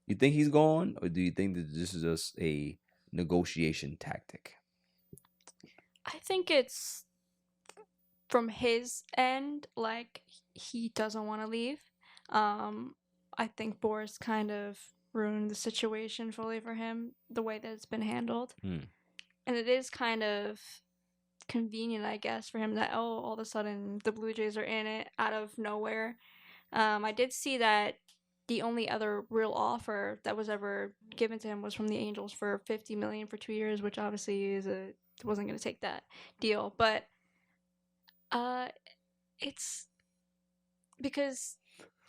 You think he's gone, or do you think that this is just a negotiation tactic? I think it's from his end, like he doesn't want to leave. Um, I think Boris kind of ruined the situation fully for him, the way that it's been handled. Hmm. And it is kind of convenient, I guess, for him that, oh, all of a sudden the Blue Jays are in it out of nowhere. I did see that the only other real offer that was ever given to him was from the Angels for 50 million for 2 years, which obviously wasn't going to take that deal. But uh, it's because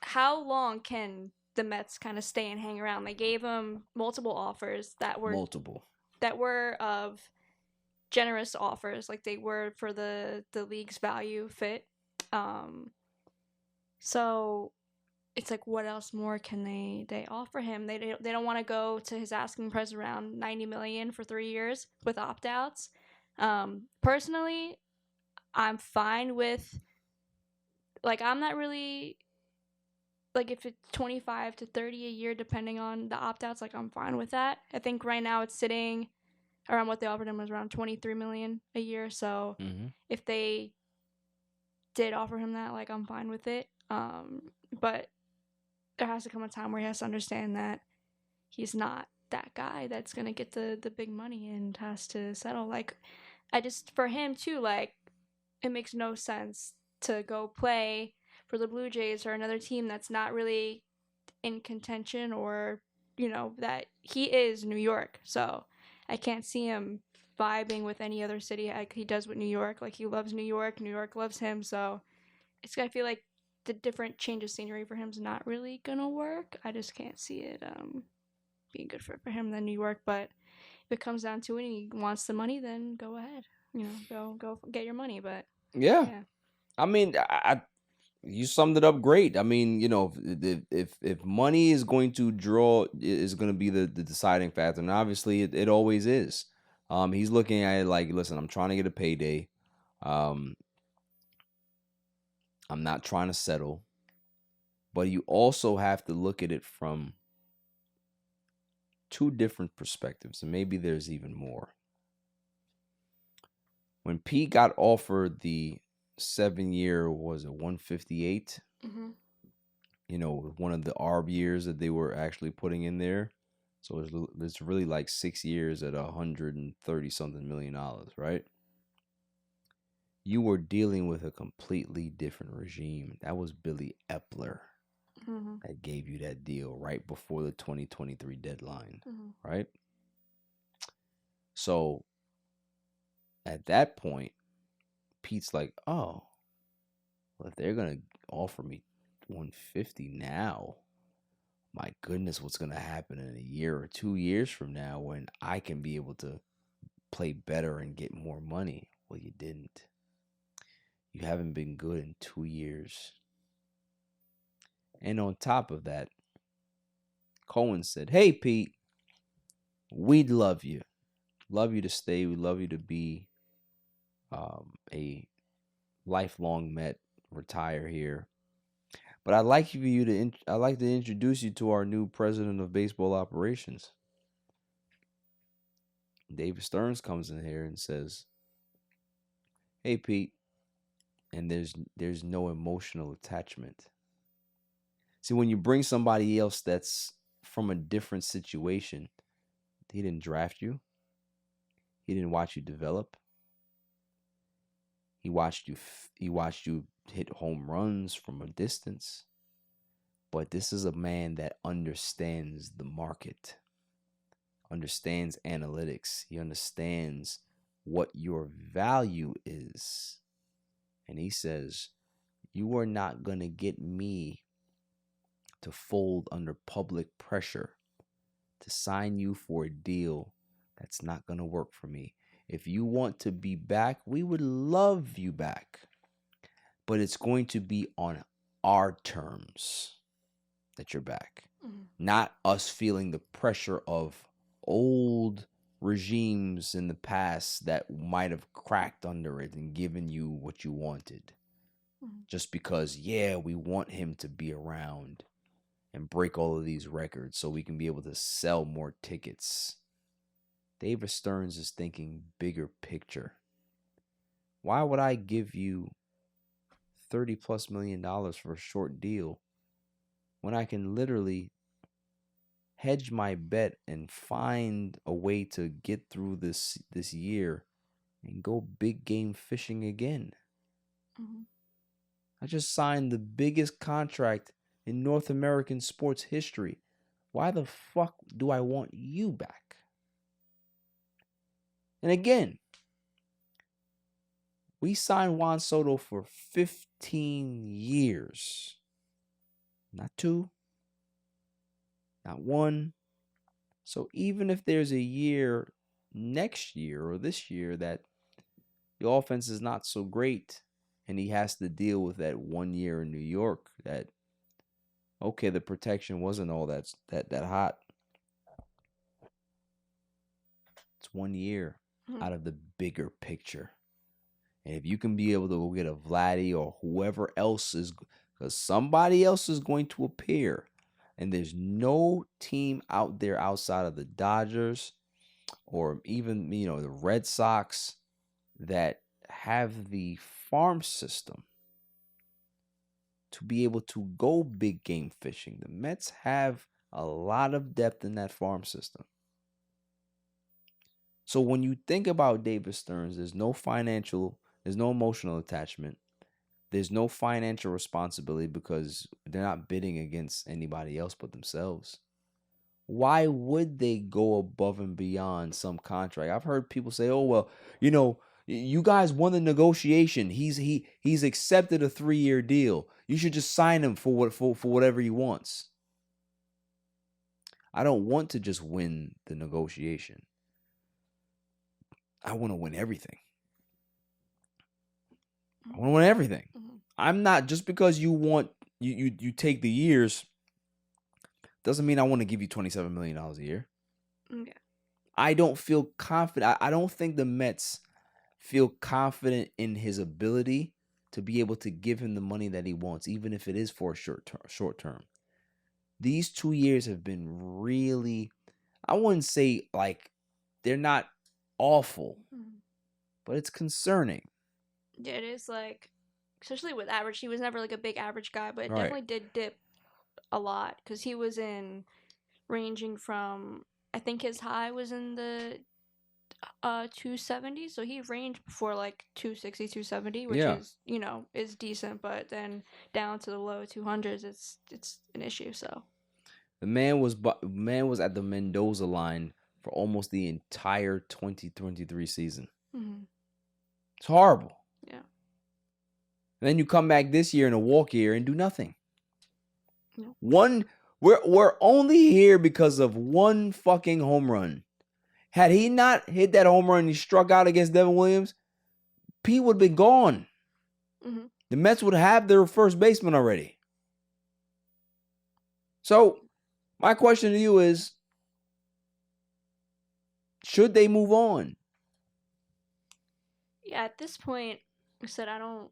how long can the Mets kind of stay and hang around? They gave him multiple offers Multiple. that were of generous offers, like they were for the league's value fit. Um, so it's like, what else more can they offer him? They don't want to go to his asking price around 90 million for 3 years with opt outs. Personally, I'm fine with, like, I'm not really like, if it's 25 to 30 a year depending on the opt outs, like I'm fine with that. I think right now it's sitting around what they offered him was around 23 million a year. So Mm-hmm. if they did offer him that, like, I'm fine with it. But there has to come a time where he has to understand that he's not that guy that's gonna get the big money and has to settle. Like, I just, for him too, like, it makes no sense to go play for the Blue Jays or another team that's not really in contention, or that he is New York. So I can't see him vibing with any other city like he does with New York. Like, he loves New York. New York loves him. So I feel like the different change of scenery for him is not really gonna work. I just can't see it being good for him than New York. But if it comes down to it and he wants the money, then go ahead. Go get your money. But Yeah. yeah. I mean, you summed it up great. I mean, if money is going to is going to be the deciding factor, and obviously it always is. He's looking at it like, listen, I'm trying to get a payday. Um, I'm not trying to settle, but you also have to look at it from two different perspectives, and maybe there's even more. When Pete got offered the 7 year, was it 158? Mm-hmm. One of the ARB years that they were actually putting in there. So it's really like 6 years at $130 something million, right? You were dealing with a completely different regime. That was Billy Epler Mm-hmm. that gave you that deal right before the 2023 deadline, Mm-hmm. right? So at that point, Pete's like, oh, well, if they're gonna offer me 150 now, my goodness, what's going to happen in a year or 2 years from now when I can be able to play better and get more money? Well, you didn't. You haven't been good in 2 years. And on top of that, Cohen said, hey, Pete, we'd love you. Love you to stay. We'd love you to be a lifelong Met, retire here. But I'd like to introduce you to our new president of baseball operations. David Stearns comes in here and says, hey, Pete, and there's no emotional attachment. See, when you bring somebody else that's from a different situation, he didn't draft you. He didn't watch you develop. He watched you hit home runs from a distance. But this is a man that understands the market, understands analytics. He understands what your value is. And he says, you are not going to get me to fold under public pressure to sign you for a deal that's not going to work for me. If you want to be back, we would love you back. But it's going to be on our terms that you're back, Mm-hmm. not us feeling the pressure of old regimes in the past that might have cracked under it and given you what you wanted. Mm-hmm. Just because, yeah, we want him to be around. and break all of these records so we can be able to sell more tickets. David Stearns is thinking bigger picture. Why would I give you $30+ million for a short deal when I can literally hedge my bet and find a way to get through this year and go big game fishing again? Mm-hmm. I just signed the biggest contract in North American sports history. Why the fuck do I want you back? And again, we signed Juan Soto for 15 years. Not 2, not 1. So even if there's a year next year or this year that the offense is not so great and he has to deal with that 1 year in New York that, okay, the protection wasn't all that hot. It's 1 year out of the bigger picture. And if you can be able to go get a Vladdy or whoever else is, because somebody else is going to appear. And there's no team out there outside of the Dodgers or even, the Red Sox that have the farm system to be able to go big game fishing. The Mets have a lot of depth in that farm system. So when you think about David Stearns, there's no emotional attachment. There's no financial responsibility because they're not bidding against anybody else but themselves. Why would they go above and beyond some contract? I've heard people say, "Oh, well, you guys won the negotiation. He's accepted a 3-year deal. You should just sign him for whatever he wants." I don't want to just win the negotiation. I want to win everything. I want to win everything. Mm-hmm. I'm not, just because you take the years doesn't mean I want to give you $27 million a year. Okay. I don't feel confident. I don't think the Mets feel confident in his ability to be able to give him the money that he wants, even if it is for a short term. These 2 years have been really, I wouldn't say like they're not awful, but it's concerning. Yeah, it is, like, especially with average. He was never like a big average guy, but it definitely did dip a lot because he was ranging from, I think his high was in the 270, so he ranged before like 260, 270, which is, is decent, but then down to the low 200s, it's an issue. So the man was at the Mendoza line for almost the entire 2023 season. Mm-hmm. It's horrible. Yeah. And then you come back this year in a walk year and do nothing. No. We're only here because of one fucking home run. Had he not hit that home run and he struck out against Devin Williams, Pete would have been gone. Mm-hmm. The Mets would have their first baseman already. So my question to you is, should they move on? Yeah, at this point, I said I don't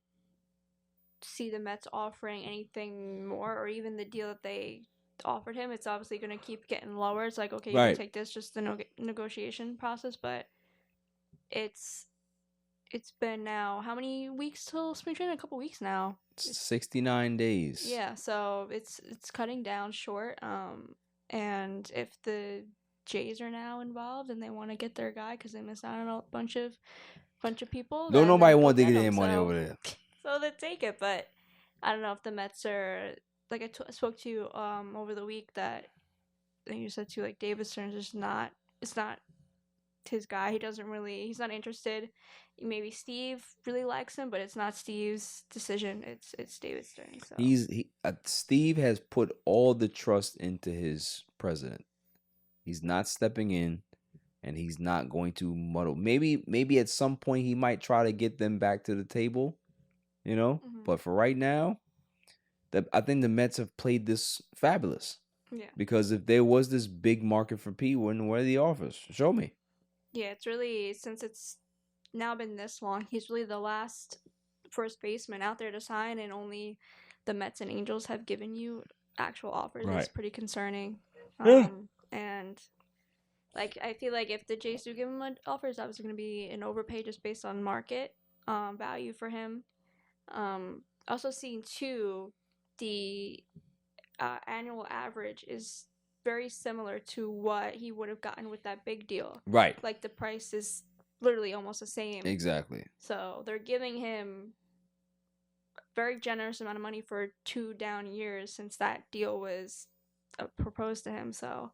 see the Mets offering anything more, or even the deal that they offered him. It's obviously going to keep getting lower. It's like, okay, you can take this, just the negotiation process, but it's been now how many weeks till spring training? A couple weeks now. 69 days. Yeah, so it's cutting down short. And if the Jays are now involved and they want to get their guy because they missed out on a bunch of people, don't nobody want to get their money over there. So they take it, but I don't know if the Mets are, like I spoke to you over the week, that you said to, like, David Stearns is not, it's not his guy. He's not interested. Maybe Steve really likes him, but it's not Steve's decision. It's David Stearns. So. Steve has put all the trust into his president. He's not stepping in, and he's not going to muddle. Maybe at some point he might try to get them back to the table, Mm-hmm. But for right now, I think the Mets have played this fabulous. Yeah. Because if there was this big market for Pete, where are the offers? Show me. Yeah, it's really, since it's now been this long, he's really the last first baseman out there to sign, and only the Mets and Angels have given you actual offers Right. is pretty concerning. Yeah. And like I feel like if the Jays do give him an offer, it's obviously going to be an overpay just based on market value for him. Also seeing too, the annual average is very similar to what he would have gotten with that big deal. Right. Like the price is literally almost the same. Exactly. So they're giving him a very generous amount of money for 2 down years since that deal was proposed to him. So,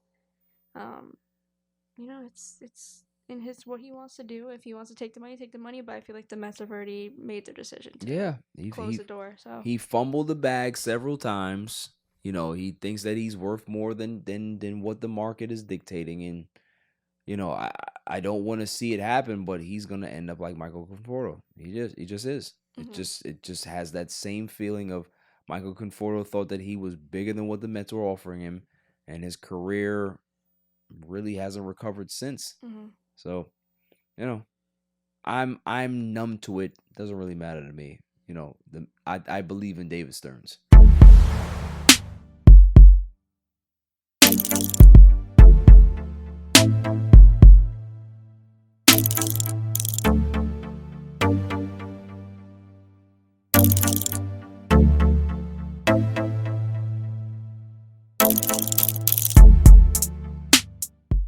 you know, it's in his what he wants to do. If he wants to take the money, take the money. But I feel like the Mets have already made their decision to close the door. So he fumbled the bag several times. You know, he thinks that he's worth more than what the market is dictating, and you know, I don't want to see it happen, but he's gonna end up like Michael Conforto. He just is. It just has that same feeling of Michael Conforto thought that he was bigger than what the Mets were offering him, and his career really hasn't recovered since. So, you know, I'm numb to it. Doesn't really matter to me. You know, I believe in David Stearns.